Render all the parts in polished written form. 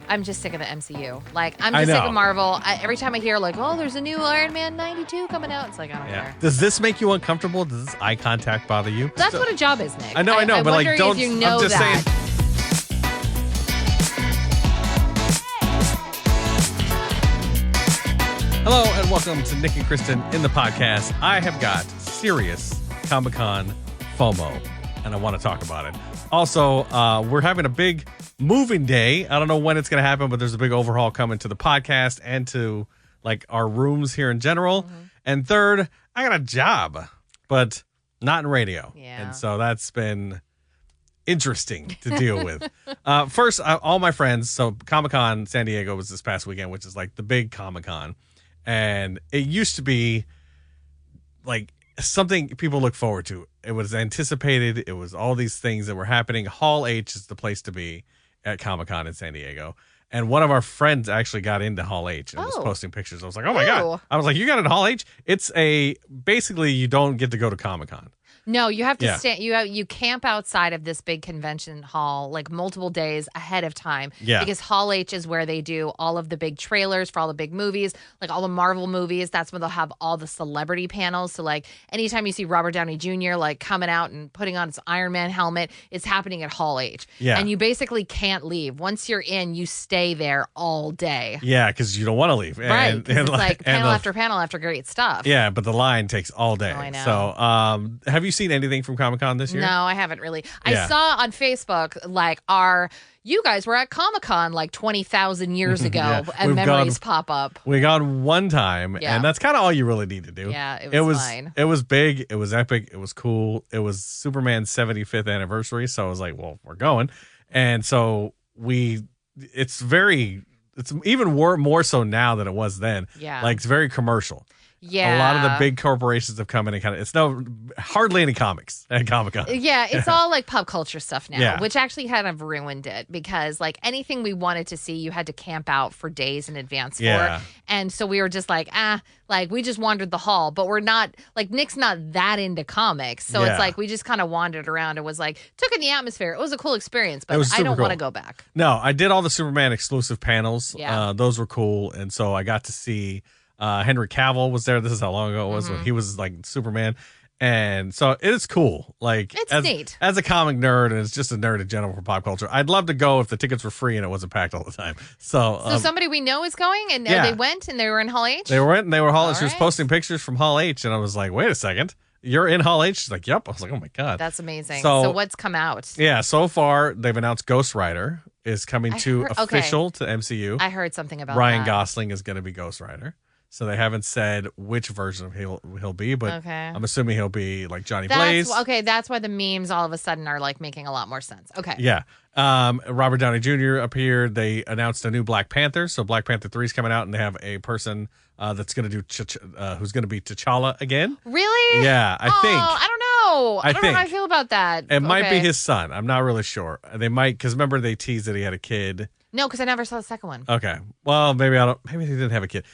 I'm just sick of the MCU. Like, I'm just sick of Marvel. Every time I hear, like, oh, there's a new Iron Man 92 coming out, it's like, I don't care. Does this make you uncomfortable? Does this eye contact bother you? That's what a job is, Nick. I know, but like, don't. If you know I'm just that. saying. Hello and welcome to Nick and Kristen in the podcast. I have got serious Comic-Con FOMO, and I want to talk about it. Also, we're having a big moving day. I don't know when it's going to happen, but there's a big overhaul coming to the podcast and to like our rooms here in general. Mm-hmm. And third, I got a job, but not in radio. Yeah. And so that's been interesting to deal with. First, all my friends. So Comic-Con San Diego was this past weekend, which is like the big Comic-Con. And it used to be like something people look forward to. It was anticipated. It was all these things that were happening. Hall H is the place to be at Comic-Con in San Diego. And one of our friends actually got into Hall H and was posting pictures. I was like, oh my God. I was like, you got into Hall H? It's basically you don't get to go to Comic-Con. No, you have to stand. You camp outside of this big convention hall like multiple days ahead of time. Yeah. Because Hall H is where they do all of the big trailers for all the big movies, like all the Marvel movies. That's when they'll have all the celebrity panels. So like anytime you see Robert Downey Jr. like coming out and putting on his Iron Man helmet, it's happening at Hall H. Yeah. And you basically can't leave. Once you're in, you stay there all day. Yeah, because you don't want to leave. Right. And it's like panel after panel after great stuff. Yeah, but the line takes all day. Oh, I know. So have you seen anything from Comic-Con this year? No, I haven't really. I saw on Facebook like you guys were at Comic-Con like 20,000 years ago and memories pop up. We gone one time and that's kind of all you really need to do. Yeah, it was fine. It was big. It was epic. It was cool. It was Superman's 75th anniversary. So I was like, well, we're going. And so it's even more so now than it was then. Yeah. Like it's very commercial. Yeah. A lot of the big corporations have come in and it's hardly any comics at Comic-Con. Yeah, it's all like pop culture stuff now, Yeah. which actually kind of ruined it because like anything we wanted to see, you had to camp out for days in advance Yeah. for. And so we were just like, like we just wandered the hall, but we're not like Nick's not that into comics. So Yeah. it's like we just kind of wandered around and was like, took in the atmosphere. It was a cool experience, but It was I super don't cool. want to go back. No, I did all the Superman exclusive panels. Yeah. Those were cool. And so I got to see Henry Cavill was there. This is how long ago it was when he was like Superman. And so it's cool. Like it's neat. As a comic nerd, and it's just a nerd in general for pop culture. I'd love to go if the tickets were free and it wasn't packed all the time. So somebody we know is going and they went and they were in Hall H? They went and they were Hall H. She was right. posting pictures from Hall H. And I was like, wait a second. You're in Hall H? She's like, yep. I was like, oh my God. That's amazing. So what's come out? Yeah, so far they've announced Ghost Rider is coming official to MCU. I heard something about Ryan that. Gosling is going to be Ghost Rider. So they haven't said which version of he'll be, but I'm assuming he'll be like Johnny Blaze. Okay, that's why the memes all of a sudden are like making a lot more sense. Okay. Yeah. Robert Downey Jr. appeared. They announced a new Black Panther. So Black Panther 3 is coming out, and they have a person that's going to do who's going to be T'Challa again. Really? Yeah, I think. I don't know. I don't know how I feel about that. It might be his son. I'm not really sure. They might, because remember they teased that he had a kid. No, because I never saw the second one. Okay. Well, maybe he didn't have a kid.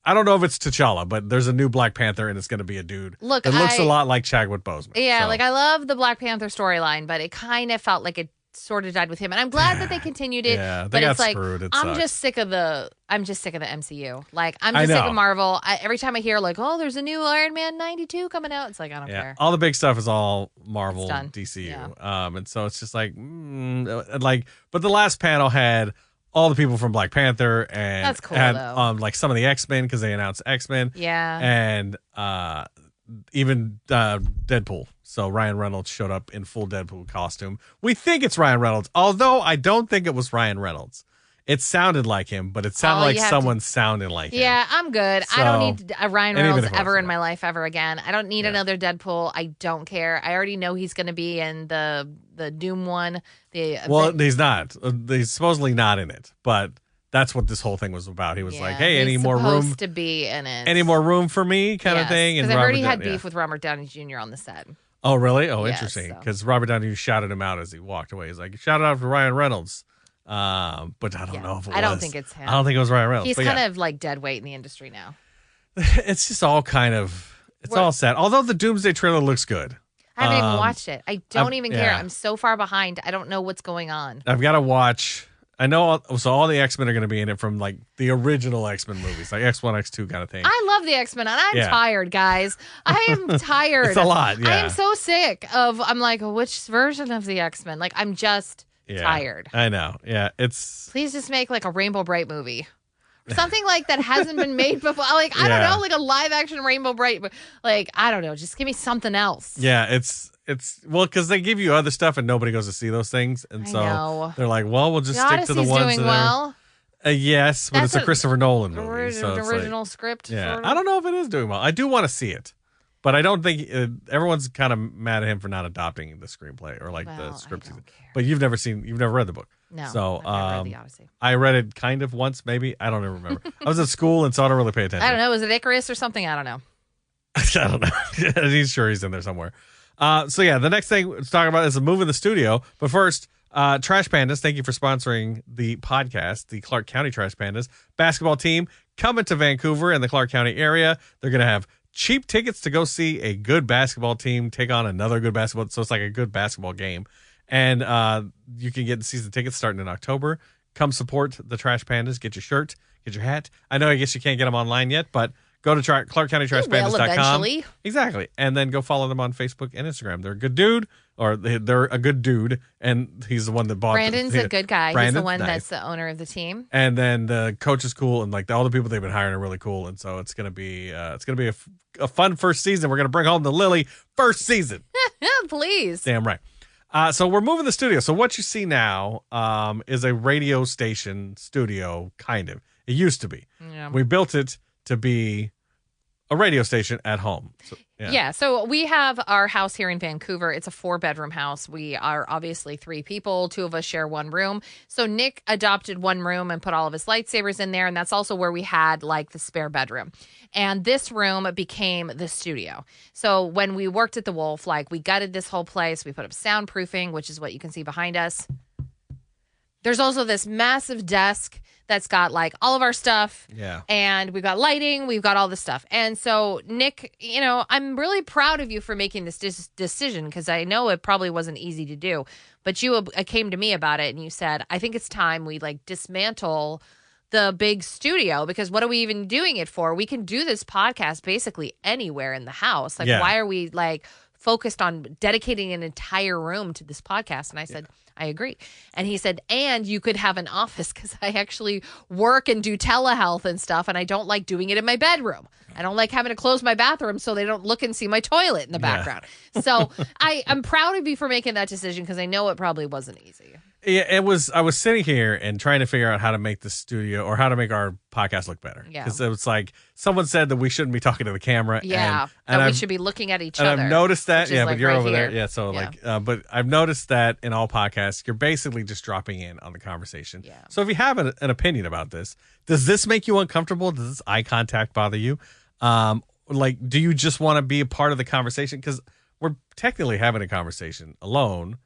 I don't know if it's T'Challa, but there's a new Black Panther, and it's going to be a dude. Look, it looks a lot like Chadwick Boseman. Yeah, so. like I love the Black Panther storyline, but it kind of felt like it sort of died with him, and I'm glad that they continued it. Yeah, but they got it's like screwed. I'm just sick of the MCU. Like I'm just sick of Marvel. Every time I hear like, oh, there's a new Iron Man 92 coming out, it's like I don't care. All the big stuff is all Marvel, DCU, and so it's just like, but the last panel had all the people from Black Panther and that's cool, had though. like some of the X-Men because they announced X-Men. Yeah. And even Deadpool. So Ryan Reynolds showed up in full Deadpool costume. We think it's Ryan Reynolds, although I don't think it was Ryan Reynolds. It sounded like him, but it sounded like someone sounding like him. Yeah, I'm good. So, I don't need a Ryan Reynolds ever in my life ever again. I don't need another Deadpool. I don't care. I already know he's going to be in the Doom one. He's not. He's supposedly not in it, but that's what this whole thing was about. He was like, "Hey, any more room to be in it? Any more room for me?" kind of thing. Because I heard he had beef with Robert Downey Jr. on the set. Oh, really? Oh, interesting. Because Robert Downey shouted him out as he walked away. He's like, "Shout out to Ryan Reynolds." But I don't know if it was. I don't think it's him. I don't think it was Ryan Reynolds. He's kind of like dead weight in the industry now. It's just all kind of, all sad. Although the Doomsday trailer looks good. I haven't even watched it. I don't even care. I'm so far behind. I don't know what's going on. I've got to watch I know. So all the X-Men are going to be in it from like the original X-Men movies, like X1, X2 kind of thing. I love the X-Men, and I'm tired, guys. I am tired. It's a lot. Yeah. I am so sick of. I'm like, which version of the X-Men? Like, I'm just tired. I know. Yeah, it's. Please just make like a Rainbow Bright movie. Something like that hasn't been made before. Like, I don't know, like a live action Rainbow Bright. Like, I don't know. Just give me something else. Yeah, it's well, because they give you other stuff and nobody goes to see those things. And so they're like, well, we'll just stick to the ones doing that are. Yes, but it's a Christopher Nolan movie. So it's original script. Yeah, I don't know if it is doing well. I do want to see it. But I don't think everyone's kind of mad at him for not adopting the screenplay or like the script. But you've never read the book. No. So I've never read the Odyssey. I read it kind of once, maybe. I don't even remember. I was at school and so I don't really pay attention. I don't know. Was it Icarus or something? I don't know. I don't know. He's sure he's in there somewhere. So yeah, the next thing to talk about is a move in the studio. But first, Trash Pandas, thank you for sponsoring the podcast, the Clark County Trash Pandas basketball team coming to Vancouver and the Clark County area. They're going to have cheap tickets to go see a good basketball team take on another good basketball. So it's like a good basketball game. And you can get season tickets starting in October. Come support the Trash Pandas. Get your shirt, get your hat. I know I guess you can't get them online yet, but go to ClarkCountyTrashPandas.com. Eventually. Exactly. And then go follow them on Facebook and Instagram. They're a good dude, or they're a good dude, and he's the one that bought Brandon's a good guy. Brandon, he's the one that's the owner of the team. And then the coach is cool, and like all the people they've been hiring are really cool, and so it's gonna be a fun first season. We're gonna bring home the Lily first season. Please. Damn right. So we're moving the studio. So what you see now is a radio station studio, kind of. It used to be. Yeah. We built it to be a radio station at home. So we have our house here in Vancouver. It's a 4-bedroom house. We are obviously 3 people. 2 of us share one room. So Nick adopted one room and put all of his lightsabers in there. And that's also where we had like the spare bedroom. And this room became the studio. So when we worked at the Wolf, like we gutted this whole place. We put up soundproofing, which is what you can see behind us. There's also this massive desk that's got like all of our stuff. Yeah. And we've got lighting. We've got all this stuff. And so, Nick, I'm really proud of you for making this decision because I know it probably wasn't easy to do. But you came to me about it and you said, I think it's time we like dismantle the big studio because what are we even doing it for? We can do this podcast basically anywhere in the house. Like, why are we like focused on dedicating an entire room to this podcast? And I said, I agree. And he said, and you could have an office because I actually work and do telehealth and stuff, and I don't like doing it in my bedroom. I don't like having to close my bathroom so they don't look and see my toilet in the background. So I'm proud of you for making that decision because I know it probably wasn't easy. Yeah, it was. I was sitting here and trying to figure out how to make the studio or how to make our podcast look better. Yeah. Because it was like someone said that we shouldn't be talking to the camera. Yeah. And we should be looking at each other. And I've noticed that. Yeah, like but you're right over here. there. Yeah. So but I've noticed that in all podcasts, you're basically just dropping in on the conversation. Yeah. So if you have an opinion about this, does this make you uncomfortable? Does this eye contact bother you? Do you just want to be a part of the conversation? Because we're technically having a conversation alone.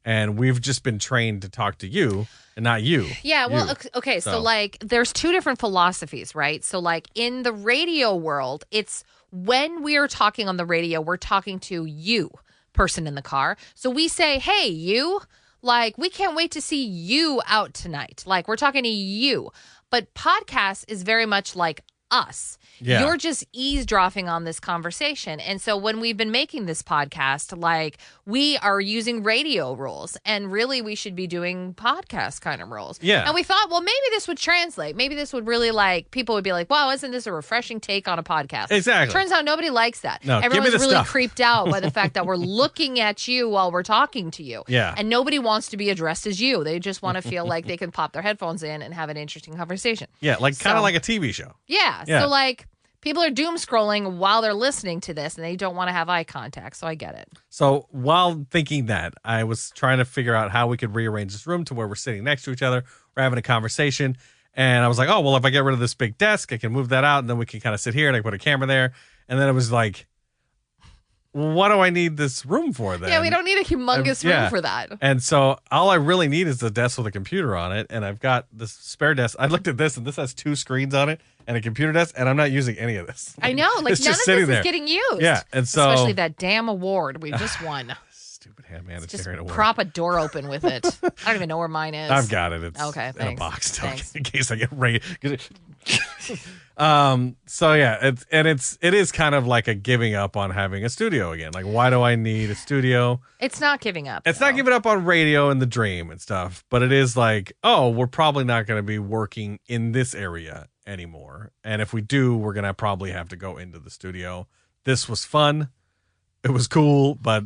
And we've just been trained to talk to you and not you. Yeah, well, okay. So, like, there's 2 different philosophies, right? So, like, in the radio world, it's when we are talking on the radio, we're talking to you, person in the car. So we say, hey, you, like, we can't wait to see you out tonight. Like, we're talking to you. But podcast is very much like us. Yeah. You're just eavesdropping on this conversation. And so when we've been making this podcast, like we are using radio rules and really we should be doing podcast kind of rules. Yeah. And we thought, well, maybe this would translate. Maybe this would really like, people would be like, wow, isn't this a refreshing take on a podcast? Exactly. Turns out nobody likes that. No, everyone's really stuff. creeped out by the fact that we're looking at you while we're talking to you. Yeah. And nobody wants to be addressed as you. They just want to feel like they can pop their headphones in and have an interesting conversation. Yeah, like kind of like a TV show. Yeah. So like, people are doom scrolling while they're listening to this and they don't want to have eye contact. So I get it. So while thinking that, I was trying to figure out how we could rearrange this room to where we're sitting next to each other. We're having a conversation. And I was like, oh, well, if I get rid of this big desk, I can move that out and then we can kind of sit here and I put a camera there. And then it was like, what do I need this room for then? Yeah, we don't need a humongous room for that. And so all I really need is the desk with a computer on it. And I've got this spare desk. I looked at this and this has 2 screens on it and a computer desk. And I'm not using any of this. I know. Like it's none just of sitting this there. is getting used. Yeah. And so especially that damn award we just won. stupid hand Just humanitarian award. prop a door open with it. I don't even know where mine is. I've got it. It's okay, in thanks. a box still, Thanks. in case I get raided. So yeah, it is kind of like a giving up on having a studio again. Like, why do I need a studio? It's not giving up. It's though. not giving up on radio and the dream and stuff, but it is like, oh, we're probably not going to be working in this area anymore. And if we do, we're going to probably have to go into the studio. This was fun. It was cool, but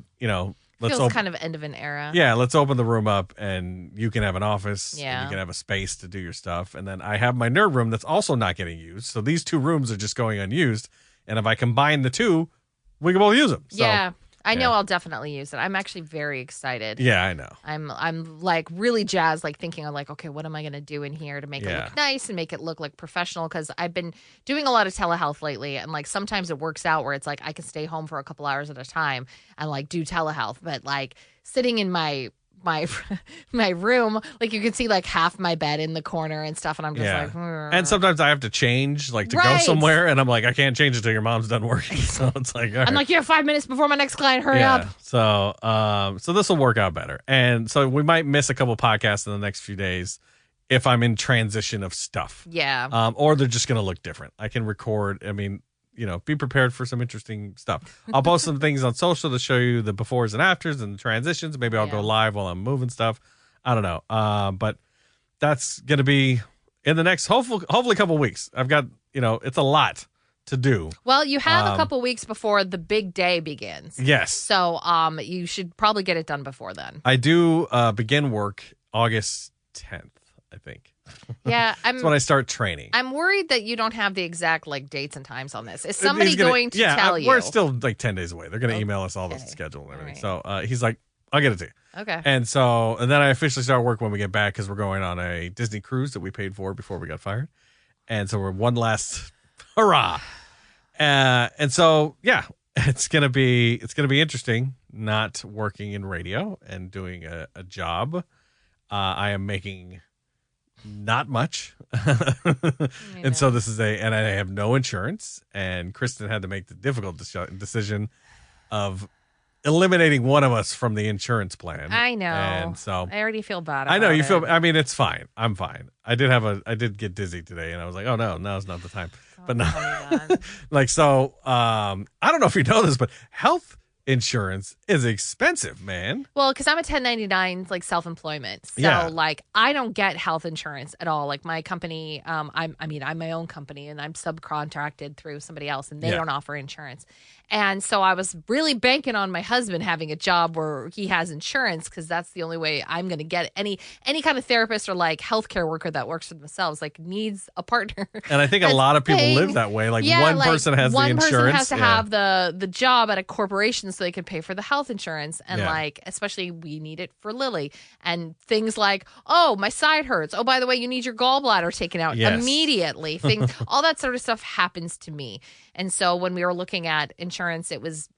Feels kind of end of an era. Yeah, let's open the room up and you can have an office. Yeah. And you can have a space to do your stuff. And then I have my nerd room that's also not getting used. So these two rooms are just going unused. And if I combine the two, we can both use them. So, yeah. I know I'll definitely use it. I'm actually very excited. Yeah, I know. I'm like really jazzed, like thinking of like, okay, what am I going to do in here to make it look nice and make it look like professional? Because I've been doing a lot of telehealth lately, and like sometimes it works out where it's like I can stay home for a couple hours at a time and like do telehealth, but like sitting in my room, like you can see like half my bed in the corner and stuff, and I'm just like, and sometimes I have to change, like to go somewhere, and I'm like, I can't change until your mom's done working. So it's like, all right. I'm like, you have 5 minutes before my next client. Hurry up. So this will work out better, and so we might miss a couple podcasts in the next few days if I'm in transition of stuff. Yeah. Or they're just gonna look different. I can record. I mean, be prepared for some interesting stuff. I'll post some things on social to show you the befores and afters and the transitions. Maybe I'll go live while I'm moving stuff. I don't know. But that's going to be in the next, hopefully couple weeks. I've got, it's a lot to do. Well, you have a couple weeks before the big day begins. Yes. So you should probably get it done before then. I do begin work August 10th, I think. Yeah, that's when I start training. I'm worried that you don't have the exact like dates and times on this. Is somebody going to tell you? We're still like 10 days away. They're going to email us all the schedule and everything. Right. So he's like, I'll get it to you. Okay. And then I officially start work when we get back because we're going on a Disney cruise that we paid for before we got fired. And so we're one last hurrah. And so, yeah, it's going to be interesting not working in radio and doing a job. I am making not much. And so and I have no insurance, and Kristen had to make the difficult decision of eliminating one of us from the insurance plan. I know. And so I already feel bad about I know you feel, it. I mean, it's fine. I'm fine. I did get dizzy today, and I was like, oh no, now's not the time. But no, like, so, I don't know if you know this, but health insurance is expensive, man. Well, because I'm a 1099, like self-employment. So like I don't get health insurance at all. Like my company, I'm my own company and I'm subcontracted through somebody else and they don't offer insurance. And so I was really banking on my husband having a job where he has insurance because that's the only way I'm going to get any kind of therapist or like healthcare worker that works for themselves, like needs a partner. And I think a lot of people live that way. Like one person has the insurance. One person has to have the job at a corporation so they can pay for the health insurance. And like, especially we need it for Lily and things like, oh, my side hurts. Oh, by the way, you need your gallbladder taken out immediately. Things, all that sort of stuff happens to me. And so when we were looking at insurance, it was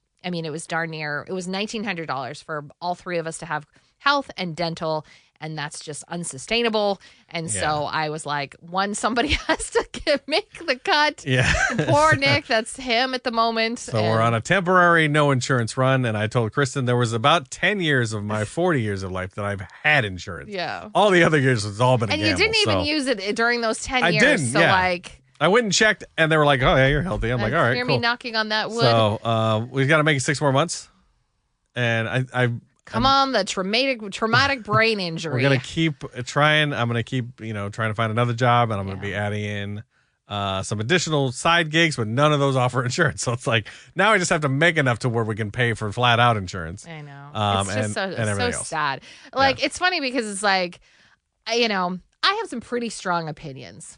darn near, it was $1,900 for all three of us to have health and dental. And that's just unsustainable. And so I was like, somebody has to make the cut. Yeah. Poor Nick, that's him at the moment. So we're on a temporary no insurance run. And I told Kristen there was about 10 years of my 40 years of life that I've had insurance. Yeah. All the other years it's all been a gamble. And you didn't even use it during those 10 years. I didn't, so like... I went and checked, and they were like, oh, yeah, you're healthy. I'm like, all right, hear cool. me knocking on that wood. So we've got to make it 6 more months. And Come on, the traumatic brain injury. We're going to keep trying. I'm going to keep, trying to find another job, and I'm going to be adding in some additional side gigs, but none of those offer insurance. So it's like, now I just have to make enough to where we can pay for flat out insurance. I know. It's just and everything else. Sad. Like, it's funny because it's like, I have some pretty strong opinions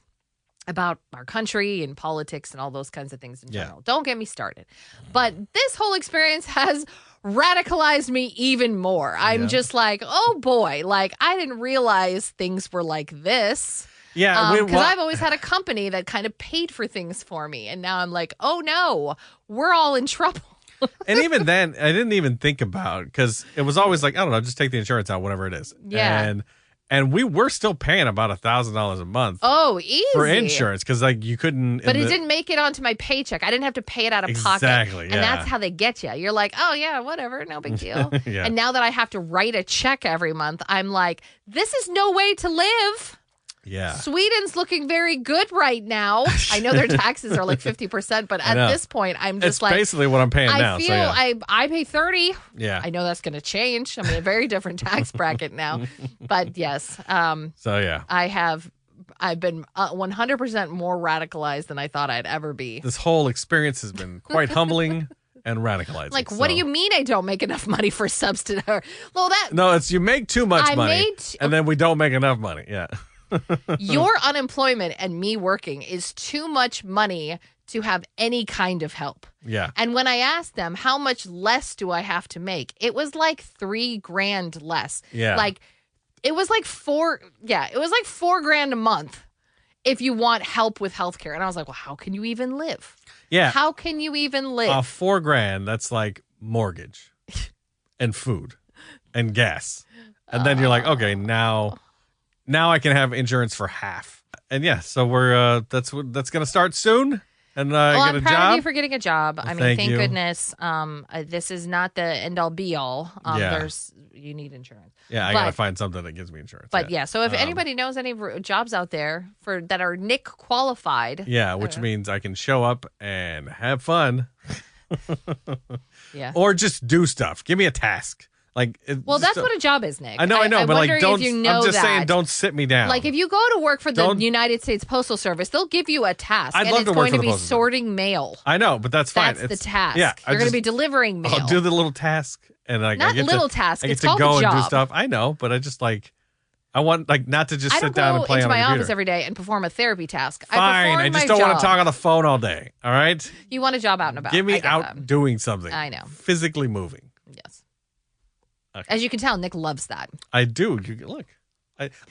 about our country and politics and all those kinds of things in general. Don't get me started. But this whole experience has radicalized me even more. I'm just like, oh boy, like I didn't realize things were like this. Yeah. Because I've always had a company that kind of paid for things for me. And now I'm like, oh no, we're all in trouble. And even then, I didn't even think about, because it was always like, I don't know, just take the insurance out, whatever it is. Yeah. And we were still paying about $1,000 a month Oh, easy. for insurance because like you couldn't. But it didn't make it onto my paycheck. I didn't have to pay it out of pocket. Exactly. And that's how they get you. You're like, oh, yeah, whatever. No big deal. Yeah. And now that I have to write a check every month, I'm like, this is no way to live. Yeah. Sweden's looking very good right now. I know their taxes are like 50%, but at this point, I'm just it's like, basically what I'm paying now. I feel So, yeah. I pay 30. Yeah. I know that's going to change. I'm in a very different tax bracket now. But yes, So yeah. I've been 100% more radicalized than I thought I'd ever be. This whole experience has been quite humbling and radicalizing. Like, what do you mean I don't make enough money for subsidy? Well, No, it's you make too much money, and then we don't make enough money. Yeah. Your unemployment and me working is too much money to have any kind of help. Yeah. And when I asked them, how much less do I have to make? It was like $3,000 less. Yeah. Like, it was like $4,000 a month if you want help with healthcare. And I was like, well, how can you even live? Yeah. How can you even live? $4,000, that's like mortgage and food and gas. And then you're like, okay, now I can have insurance for half. And yeah, so we're that's going to start soon. And get I'm a proud job. of you for getting a job. I mean, thank you. goodness. This is not the end all be all. You need insurance. Yeah, I got to find something that gives me insurance. But yeah, so if anybody knows any jobs out there that are NIC qualified. Yeah, which means I can show up and have fun. Yeah. Or just do stuff. Give me a task. Like, well, that's what a job is, Nick. I know, but like, don't. If you know I'm just that. saying, don't sit me down. Like, if you go to work for the United States Postal Service, they'll give you a task. I'd love to work for the Postal Service. Sorting mail. I know, but that's fine. That's the task. Yeah, you're going to be delivering mail. I'll do the little task, and like, not I get little to, task. I get it's to called go a job. and do stuff. I know, but I just like, I want like not to just sit down and play on my a computer. office every day and perform a therapy task. Fine, I just don't want to talk on the phone all day. All right. You want a job out and about. Give me out doing something. I know. Physically moving. Yes. Okay. As you can tell, Nick loves that. I do. Look,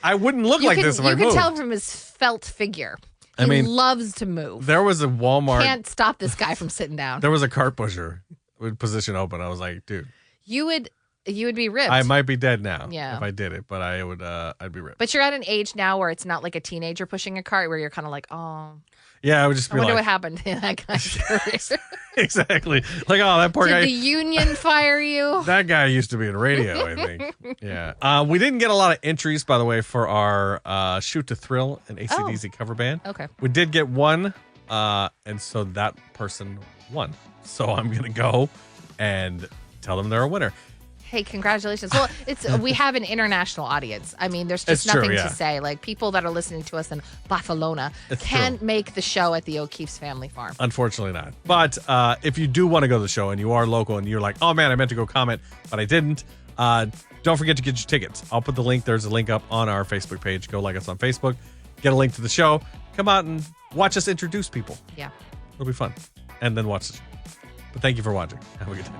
I wouldn't look like this if I moved. You can tell from his felt figure. He loves to move. There was a Walmart. Can't stop this guy from sitting down. There was a cart pusher with position open. I was like, dude. You would be ripped. I might be dead now if I did it, but I'd be ripped. But you're at an age now where it's not like a teenager pushing a cart where you're kind of like, oh. Yeah, I would just be I wonder what happened in that guy's career. Exactly. Like, oh, that poor guy. Did the union fire you? That guy used to be in radio, I think. Yeah. We didn't get a lot of entries, by the way, for our Shoot to Thrill and AC/DC cover band. Okay. We did get one, and so that person won. So I'm going to go and tell them they're a winner. Hey, congratulations. Well, we have an international audience. I mean, there's just nothing to say. Like, people that are listening to us in Barcelona can't make the show at the O'Keefe's Family Farm. Unfortunately not. But if you do want to go to the show and you are local and you're like, oh, man, I meant to go comment, but I didn't, don't forget to get your tickets. I'll put the link. There's a link up on our Facebook page. Go like us on Facebook. Get a link to the show. Come out and watch us introduce people. Yeah. It'll be fun. And then watch the show. But thank you for watching. Have a good day.